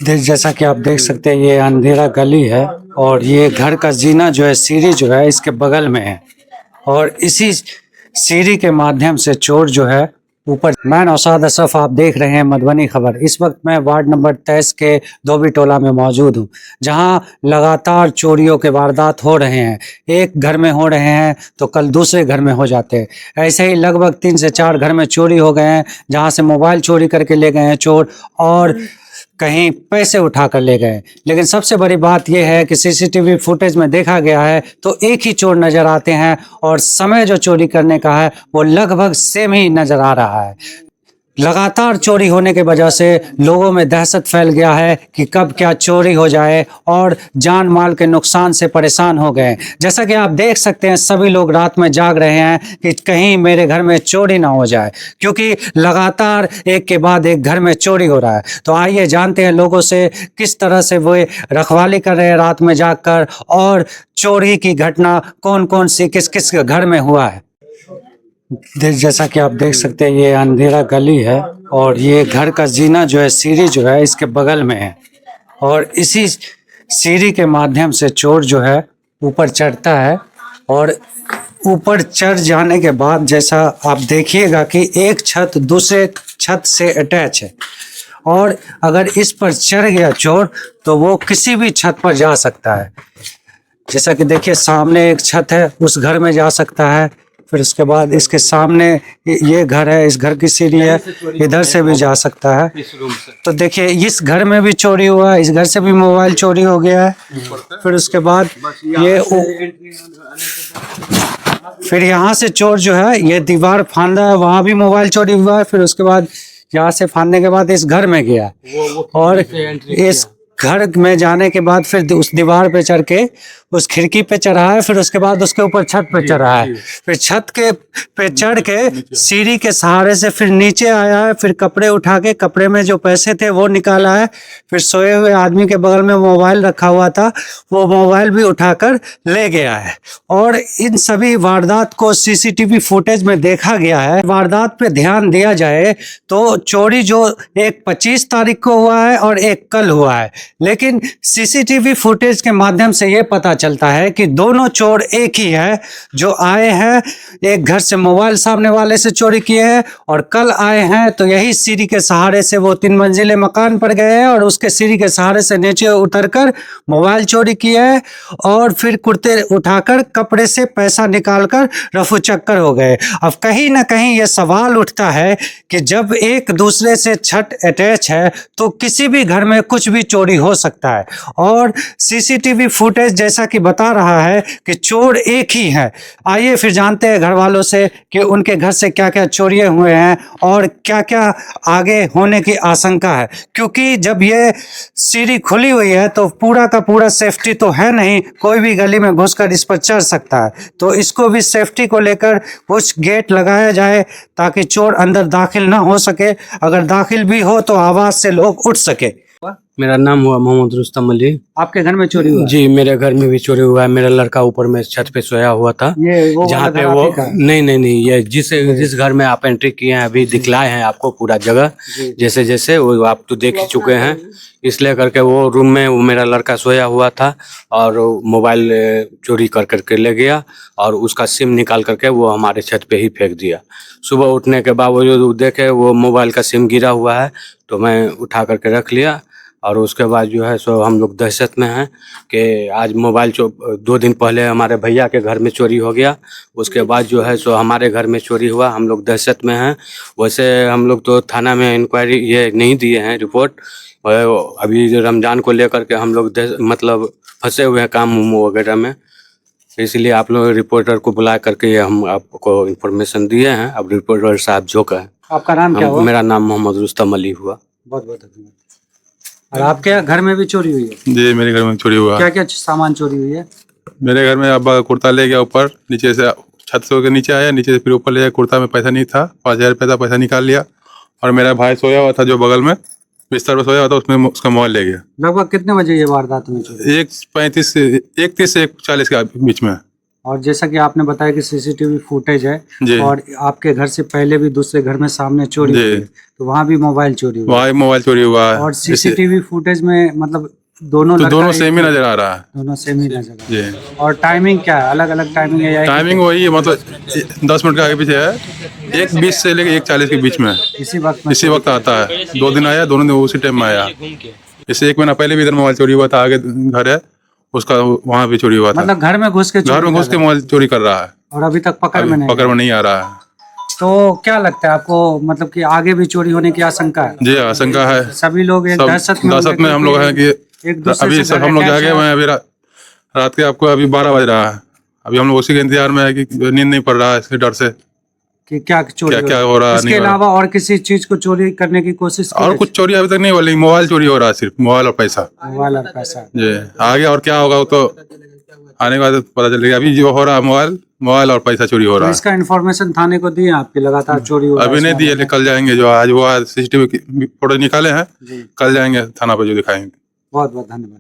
जैसा कि आप देख सकते हैं ये अंधेरा गली है और ये घर का जीना जो है सीढ़ी जो है इसके बगल में है और इसी सीढ़ी के माध्यम से चोर जो है ऊपर। मैं नौशाद अशरफ, आप देख रहे हैं मधुबनी खबर। इस वक्त मैं वार्ड नंबर 23 के धोबी टोला में मौजूद हूं, जहां लगातार चोरियों के वारदात हो रहे हैं। एक घर में हो रहे हैं तो कल दूसरे घर में हो जाते हैं। ऐसे ही लगभग 3 से 4 घर में चोरी हो गए हैं, जहां से मोबाइल चोरी करके ले गए हैं चोर और कहीं पैसे उठा कर ले गए। लेकिन सबसे बड़ी बात यह है कि सीसीटीवी फुटेज में देखा गया है तो एक ही चोर नजर आते हैं और समय जो चोरी करने का है वो लगभग सेम ही नजर आ रहा है। लगातार चोरी होने की वजह से लोगों में दहशत फैल गया है कि कब क्या चोरी हो जाए और जान माल के नुकसान से परेशान हो गए। जैसा कि आप देख सकते हैं सभी लोग रात में जाग रहे हैं कि कहीं मेरे घर में चोरी ना हो जाए, क्योंकि लगातार एक के बाद एक घर में चोरी हो रहा है। तो आइए जानते हैं लोगों से किस तरह से वो रखवाली कर रहे हैं रात में जागकर और चोरी की घटना कौन कौन सी किस किस घर में हुआ है। जैसा कि आप देख सकते हैं ये अंधेरा गली है और ये घर का जीना जो है सीढ़ी जो है इसके बगल में है और इसी सीढ़ी के माध्यम से चोर जो है ऊपर चढ़ता है और ऊपर चढ़ जाने के बाद जैसा आप देखिएगा कि एक छत दूसरे छत से अटैच है और अगर इस पर चढ़ गया चोर तो वो किसी भी छत पर जा सकता है। जैसा कि देखिए सामने एक छत है, उस घर में जा सकता है। फिर उसके बाद इसके सामने ये घर है, इस घर की सीढ़ी है, इधर से भी जा सकता है। तो देखिए इस घर में भी चोरी हुआ, इस घर से भी मोबाइल चोरी हो गया है। फिर उसके बाद ये फिर यहाँ से चोर जो है ये दीवार फांदा है, वहाँ भी मोबाइल चोरी हुआ है। फिर उसके बाद यहाँ से फांदने के बाद इस घर में गया और इस घर में जाने के बाद फिर उस दीवार पे चढ़ के उस खिड़की पे चढ़ा है। फिर उसके बाद उसके ऊपर छत पे चढ़ा है। फिर छत के पे चढ़ के सीढ़ी के सहारे से फिर नीचे आया है। फिर कपड़े उठा के कपड़े में जो पैसे थे वो निकाला है। फिर सोए हुए आदमी के बगल में मोबाइल रखा हुआ था, वो मोबाइल भी उठाकर ले गया है। और इन सभी वारदात को सीसीटीवी फुटेज में देखा गया है। वारदात पे ध्यान दिया जाए तो चोरी जो एक 25 तारीख को हुआ है और एक कल हुआ है, लेकिन सीसीटीवी फुटेज के माध्यम से ये पता चलता है कि दोनों चोर एक ही है। जो आए हैं एक घर से मोबाइल सामने वाले से चोरी किए हैं और कल आए हैं तो यही सीढ़ी के सहारे से वो 3 मंजिले मकान पर गए हैं और उसके सीढ़ी के सहारे से नीचे उतरकर मोबाइल चोरी किया है और फिर कुर्ते उठाकर कपड़े से पैसा निकालकर रफू चक्कर हो गए। अब कहीं ना कहीं ये सवाल उठता है कि जब एक दूसरे से छत अटैच है तो किसी भी घर में कुछ भी चोरी हो सकता है। और सीसीटीवी फुटेज जैसा कि बता रहा है कि चोर एक ही है। आइए फिर जानते हैं घर वालों से कि उनके घर से क्या क्या चोरियां हुए हैं और क्या क्या आगे होने की आशंका है, क्योंकि जब ये सीढ़ी खुली हुई है तो पूरा का पूरा सेफ्टी तो है नहीं, कोई भी गली में घुसकर इस पर चढ़ सकता है। तो इसको भी सेफ्टी को लेकर कुछ गेट लगाया जाए ताकि चोर अंदर दाखिल ना हो सके, अगर दाखिल भी हो तो आवाज से लोग उठ सके। मेरा नाम हुआ मोहम्मद रुस्तम अली। आपके घर में चोरी हुआ? जी मेरे घर में भी चोरी हुआ है। मेरा लड़का ऊपर में छत पे सोया हुआ था, जहाँ पे वो नहीं ये जिस घर में आप एंट्री किए हैं अभी दिखलाए हैं आपको पूरा जगह, जैसे जैसे वो आप तो देख ही चुके हैं। इसलिए करके वो रूम में वो मेरा लड़का सोया हुआ था और मोबाइल चोरी कर करके ले गया और उसका सिम निकाल करके वो हमारे छत पे ही फेंक दिया। सुबह उठने के बाद वो जो देखे वो मोबाइल का सिम गिरा हुआ है तो मैं उठा करके रख लिया। और उसके बाद जो है सो हम लोग दहशत में हैं कि आज मोबाइल 2 दिन पहले हमारे भैया के घर में चोरी हो गया, उसके बाद जो है सो हमारे घर में चोरी हुआ। हम लोग दहशत में हैं। वैसे हम लोग तो थाना में इंक्वायरी ये नहीं दिए हैं रिपोर्ट, अभी रमजान को लेकर के हम लोग मतलब फंसे हुए हैं काम वगैरह में, इसलिए आप लोग रिपोर्टर को बुला करके हम आपको इन्फॉर्मेशन दिए हैं। अब रिपोर्टर साहब जो कहें। आपका नाम क्या हुआ? मेरा नाम मोहम्मद रुस्तम अली हुआ। बहुत बहुत धन्यवाद। और आपके घर में भी चोरी हुई है? जी मेरे घर में चोरी हुआ। क्या क्या सामान चोरी हुई है? मेरे घर में अब्बा का कुर्ता ले गया ऊपर, नीचे से छत से होकर नीचे आया, नीचे से फिर ऊपर ले गया। कुर्ता में पैसा नहीं था, 5000 रुपये था, पैसा निकाल लिया। और मेरा भाई सोया हुआ था जो बगल में बिस्तर पर सोया हुआ था, उसमें उसका मोबाइल ले गया। लगभग कितने बजे ये वारदात हुई? 1:35 से 1:30 से 1:40 के बीच में। और जैसा कि आपने बताया कि सीसीटीवी फुटेज है जी। और आपके घर से पहले भी दूसरे घर में सामने चोरी जी। हुई, तो वहाँ भी मोबाइल चोरी हुआ वहाँ मोबाइल चोरी हुआ है। और सीसीटीवी फुटेज में मतलब दोनों तो लड़का दोनों एक सेम ही नजर आ रहा है। दोनों सेम ही नजर आ रहा है। जी। और टाइमिंग क्या है, अलग अलग टाइमिंग है या एक ही टाइमिंग वही है, मतलब 10 मिनट के आगे पीछे है, 1:20 से लेकर 1:40 के बीच में इसी वक्त में इसी वक्त आता है। 2 दिन आया, दोनों दिन उसी टाइम में आया। इससे 1 महीना पहले भी इधर मोबाइल चोरी हुआ था, आगे घर है उसका, वहाँ भी चोरी हुआ था। मतलब घर में घुस के घर में घुस के मोबाइल चोरी कर रहा है, और अभी तक पकड़ में नहीं पकड़ में नहीं आ रहा है। तो क्या लगता है आपको, मतलब कि आगे भी चोरी होने की आशंका है? जी आशंका है। सभी लोग एक दहशत में दहशत में हम लोग हैं कि एक दूसरे अभी से सब घर हम लोग attach जागे है। हुए हैं। अभी रात के आपको अभी 12 बज रहा है, अभी हम लोग उसी के इंतजार में है कि नींद नहीं पड़ रहा है इसके डर से कि क्या चोरी क्या हो रहा है। इसके अलावा और किसी चीज को चोरी करने की कोशिश की और है? कुछ चोरी अभी तक नहीं हुआ, लेकिन मोबाइल चोरी हो रहा है, सिर्फ मोबाइल और पैसा। मोबाइल और पैसा। जी आगे और क्या होगा वो तो आने के बाद पता चलेगा। अभी जो हो रहा है मोबाइल और पैसा चोरी हो तो रहा है। इसका इन्फॉर्मेशन थाने को दिए आपकी लगातार चोरी हो रहा है अभी नहीं इस दिए, बारे में? कल जाएंगे। जो आज वो CCTV फोटो निकाले हैं, जी कल जाएंगे थाना पर जो दिखाएंगे। बहुत बहुत धन्यवाद।